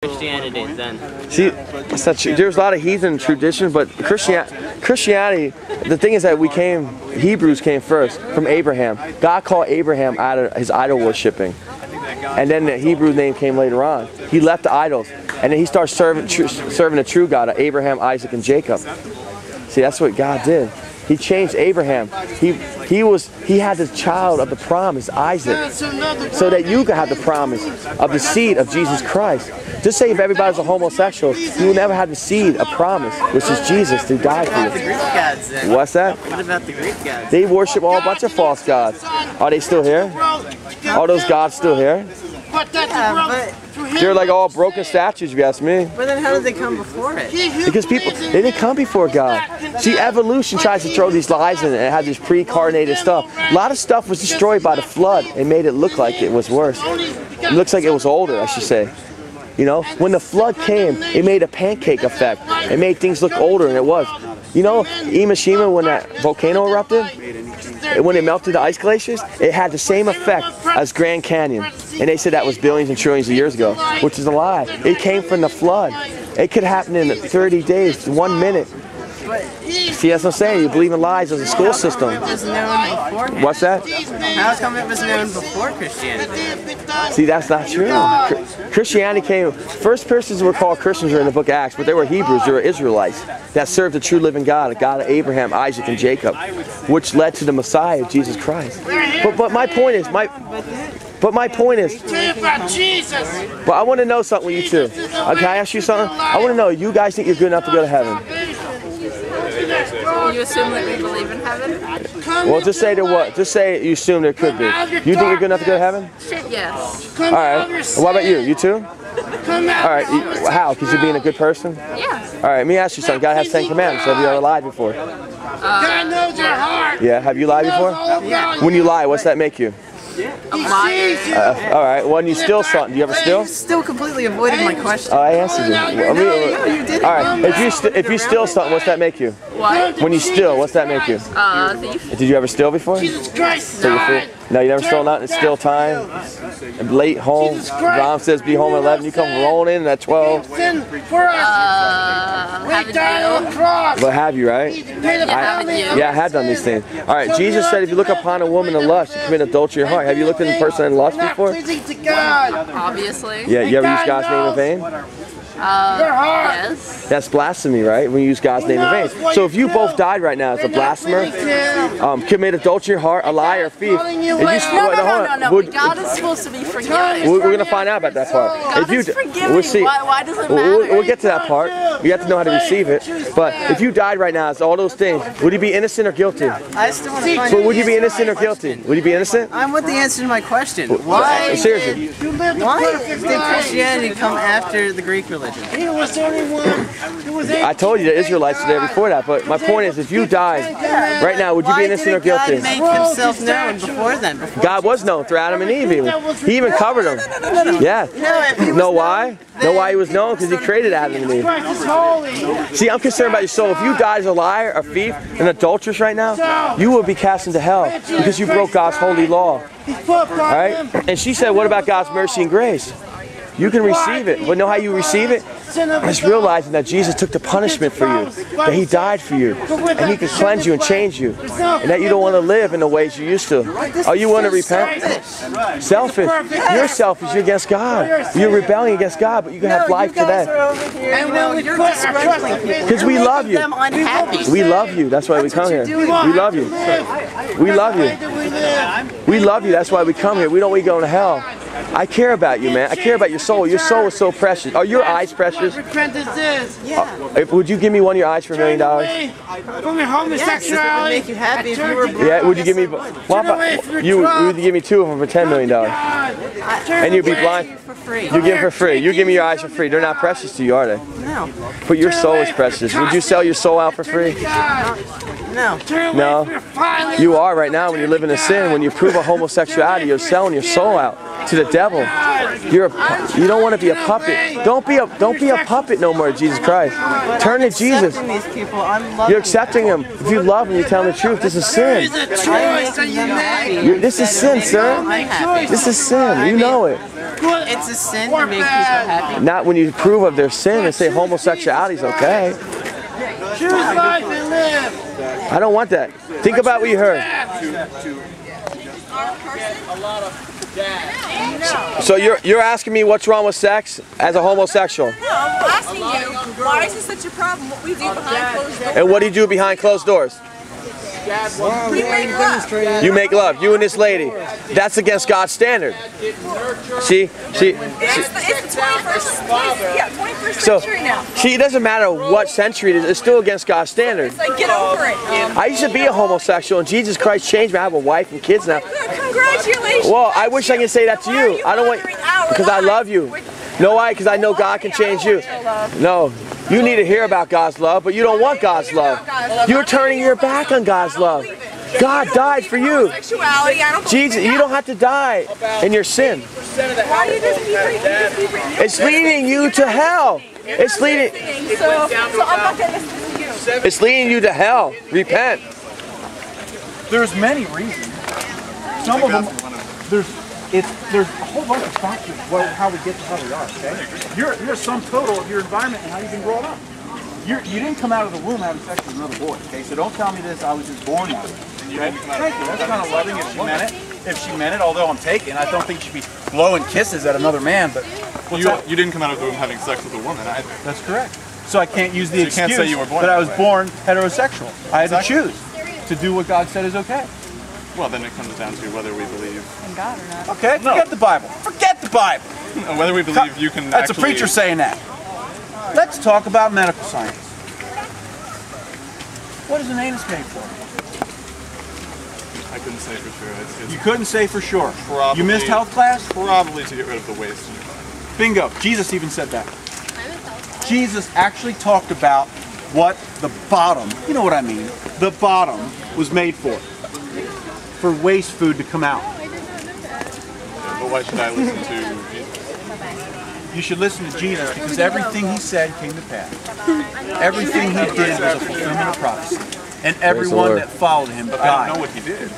Christianity then. See, that's not true. There's a lot of heathen traditions, but Christianity, the thing is that Hebrews came first from Abraham. God called Abraham out of his idol worshipping. And then the Hebrew name came later on. He left the idols. And then he started serving the true God of Abraham, Isaac, and Jacob. See, that's what God did. He changed Abraham. He had the child of the promise, Isaac, so that you could have the promise of the seed of Jesus Christ. Just say if everybody's a homosexual, you will never have the seed of promise, which is Jesus who died for you. What about the Greek gods then? What's that? What about the Greek gods? They worship all a bunch of false gods. Are they still here? Are those gods still here? Yeah, but They're like all broken statues, if you ask me. But then how did they come before it? Because they didn't come before God. See, evolution tries to throw these lies in it and have this pre-incarnated stuff. A lot of stuff was destroyed by the flood and made it look like it was worse. It looks like it was older, I should say. You know, when the flood came, it made a pancake effect. It made things look older than it was. You know, Imashima, when that volcano erupted, when it melted the ice glaciers, it had the same effect as Grand Canyon. And they said that was billions and trillions of years ago, which is a lie. It came from the flood. It could happen in 30 days, 1 minute. See, that's what I'm saying. You believe in lies as a school system. It was known beforehand. What's that? How come it was known before Christianity? See, that's not true. Christianity came, first persons were called Christians were in the book of Acts, but they were Hebrews, they were Israelites that served the true living God, the God of Abraham, Isaac, and Jacob, which led to the Messiah, Jesus Christ. But my point is, but I want to know something with you too. Can I ask you something? I want to know, you guys think you're good enough to go to heaven? You assume that we believe in heaven? Well, just say what? Just say you assume there could be. You think you're good enough to go to heaven? Yes. All right. Well, what about you? You too? All right. How? Because you're being a good person? Yeah. All right. Let me ask you something. God has 10 commandments. Have you ever lied before? God knows your heart. Yeah. Have you lied before? Yeah. When you lie, what's that make you? A liar. All right. When you steal something, do you ever steal? You're still completely avoiding my question. I answered you. No, you didn't. All right. If you steal something, what's that make you? What? When you steal, what's that make you? Thief. Did you ever steal before? Jesus Christ. So you're free? No, you never stole nothing. It's still time. Late home. Mom says be home at 11. You come rolling in at 12. Sin for us. We died on the cross. But have you, right? Yeah, I have done these things. All right, Jesus said if you look upon a woman in lust, you commit adultery in your heart. Have you looked at a person in lust before? Pleasing to God. Obviously. Yeah, you ever use God's name in vain? Yes. That's blasphemy, right? When you use God's name in vain. So if you both died right now as a blasphemer, commit adultery in your heart, a liar, a thief. No. God is supposed to be forgiving. We're going to find out about that part. God is forgiving. We'll see. Why does it matter? We'll get to that part. You have to know how to receive it. But if you died right now as all those things, would you be innocent or guilty? I still want to find But would you be innocent or guilty? Would you be innocent? I want the answer to my question. Why Seriously. did Christianity come after the Greek religion? He was the only one. I told you the Israelites were there before that, but my point is, if you died right now, would you be innocent or guilty? God make himself known before then? God was known through Adam and Eve. He even covered them. Yeah. Know why? Know why he was known? Because he created Adam and Eve. See, I'm concerned about your soul. If you died as a liar, a thief, an adulteress right now, you will be cast into hell because you broke God's holy law. All right? And she said, what about God's mercy and grace? You can receive it, but know how you receive it? It's realizing that Jesus took the punishment for you, that he died for you, and he can cleanse you and change you, and that you don't want to live in the ways you used to. Are you want to repent? Selfish. You're selfish. You're against God. You're rebelling against God, but you can have life today. Because we love you. We love you. That's why we come here. We love you. We love you. We love you. That's why we come here. We don't want you going to hell. I care about you, man. I care about your soul. Your soul is so precious. Are your eyes precious? Repentance is. Would you give me one of your eyes for $1 million? From your homosexuality. Make you happy if you were broke. Yeah. Would you give me? Would you give me 2 of them for $10 million? And you'd be blind. You give them for free. You give me your eyes for free. They're not precious to you, are they? No. But your soul is precious. Would you sell your soul out for free? No. No. You are right now when you're living in sin. When you prove a homosexuality, you're selling your soul out to the devil. You don't want to be a puppet. Don't be a puppet no more, Jesus Christ. Turn to Jesus. You're accepting him. If you love him, you tell him the truth. This is sin. This is sin, sir. This is sin. You know it. It's a sin to make people happy. Not when you prove of their sin and say homosexuality is okay. Choose life and live. I don't want that. Think about what you heard. So you're asking me what's wrong with sex as a homosexual? No, I'm asking you, why is this such a problem? What we do behind closed doors? And what do you do behind closed doors? We make love. You make love. You and this lady. That's against God's standard. See? It's the 21st century now. See, it doesn't matter what century it is. It's still against God's standard. It's like, get over it. I used to be a homosexual, and Jesus Christ changed me. I have a wife and kids now. Congratulations. Well, I wish I could say that to you. I don't want, because I love you. No, why? Because I know God can change you. No, you need to hear about God's love, but you don't want God's love. You're turning your back on God's love. God died for you. Jesus, you don't have to die in your sin. It's leading you to hell. It's leading. It's leading you to hell. Repent. There's many reasons. Some of them, there's a whole bunch of factors how we get to how we are. Okay, you're a sum total of your environment and how you've been brought up. You didn't come out of the womb having sex with another boy. Okay, so don't tell me this. I was just born that way. Okay? Thank you. That's kind of loving if she meant it. If she meant it, although I'm taken, I don't think she should be blowing kisses at another man. But you didn't come out of the womb having sex with a woman either. That's correct. So I can't use the excuse say you were born that I was that way. born heterosexual. I had to choose to do what God said is okay. Well, then it comes down to whether we believe In God or not. Okay, forget the Bible. Forget the Bible. whether we believe you can. That's a preacher saying that. Let's talk about medical science. What is an anus made for? I couldn't say for sure. It's You couldn't say for sure. Probably, you missed health class? Probably to get rid of the waste in your body. Bingo. Jesus even said that. Jesus actually talked about what the bottom, you know what I mean, the bottom was made for waste food to come out. But why should I listen to Jesus? You should listen to Jesus because everything he said came to pass. Everything he did was a fulfillment of prophecy. And everyone that followed him died. I don't know what he did.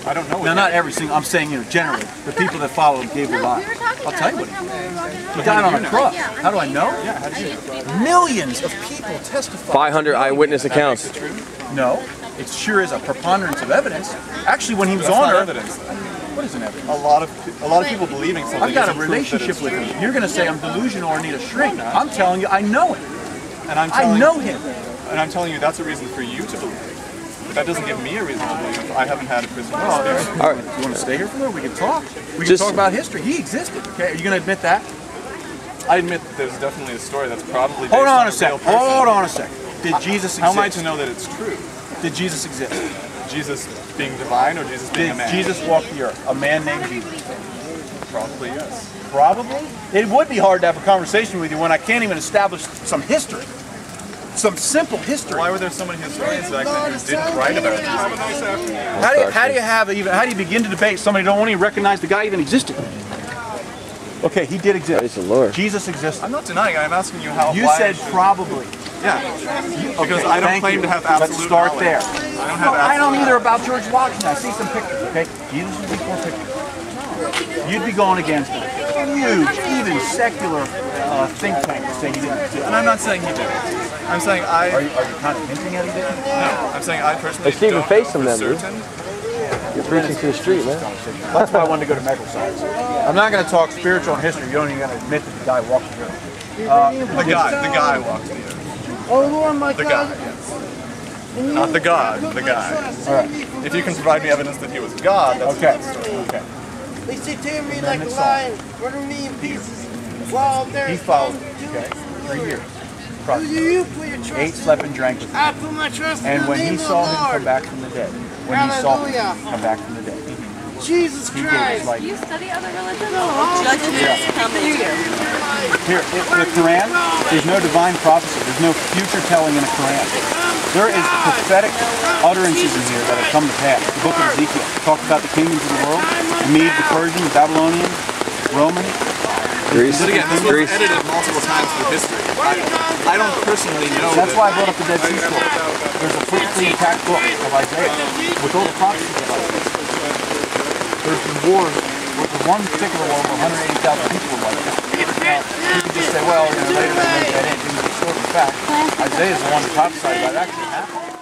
I don't know what Now, he not did. every single, I'm saying, generally, the people that followed him gave their lives. I'll tell you what he did. He died on a cross. How do I know? Yeah, how do you know? Millions of people testified. 500 eyewitness accounts. No, it sure is a preponderance of evidence. Actually, when he was That's on not Earth, evidence. what is an evidence? A lot of people believing something. I've got a isn't proof that relationship it's with true. him. You're going to say I'm delusional or need a shrink. I'm telling you, I know him. And I'm I telling know him. And I'm telling you that's a reason for you to believe. But that doesn't give me a reason to believe. I haven't had a personal experience. All right. You want to stay here for a little? We can talk. We can talk about history. He existed. Okay, are you going to admit that? I admit that there's definitely a story that's probably based Hold on on a second. real person. Hold on a second. Did Jesus exist? How am I to know that it's true? Did Jesus exist? Jesus being divine or Jesus being a Did man? Jesus walk the earth? A man named Jesus. Probably yes. Probably. It would be hard to have a conversation with you when I can't even establish some history. Some simple history. Why were there so many historians back then who didn't write about Jesus? How do you begin to debate somebody who don't want to recognize the guy even existed? Okay, he did exist. Praise the Lord. Jesus existed. I'm not denying it. I'm asking you how. You why said probably. Yeah. Because I don't thank claim you. to have absolute Let's start knowledge. there. I don't have I don't absolute either about George Washington. I see some pictures, okay? Jesus was before pictures. You'd be going against a huge, even secular think tank to say he didn't exist. And I'm not saying he didn't. I'm saying Are you kind of hinting at he didn't? No. I'm saying I personally Hey, Stephen, don't face know them for then, dude. certain. You're preaching to the street, man. That's why I wanted to go to medical science. I'm not going to talk spiritual and history. You don't even got to admit that the guy walked the earth. The guy walked the earth. Oh Lord, my The God. guy, yes. Not the God, the guy. All right. If you can provide me evidence that he was God, that's Okay. another story. Okay. They say tear me like a lion, murder me in pieces. While there He followed. Okay. 3 years. you put your trust Ate, slept, and drank with him. I put my trust in And the when name he of the saw him Lord. come back from the dead, when he saw him Hallelujah. come back from the dead, Jesus he gave his Christ. life. You study other religions? Judgment is coming. Here, the Quran, there's no divine prophecy. There's no future telling in the Quran. There is prophetic utterances in here that have come to pass. The book of Ezekiel talks about the kingdoms of the world, the Mede, the Persian, the Babylonian, Roman. Greece. But again, this was Greece. edited multiple times through history. I don't personally know. That's why I brought up the Dead Sea Scrolls. There's a perfectly intact book of Isaiah with all the prophecies of Isaiah. There's been wars which was one particular one where 180,000 people were like that. Now, you can just say, well, later they make that in. But the fact, Isaiah is the one who prophesied about it actually happened.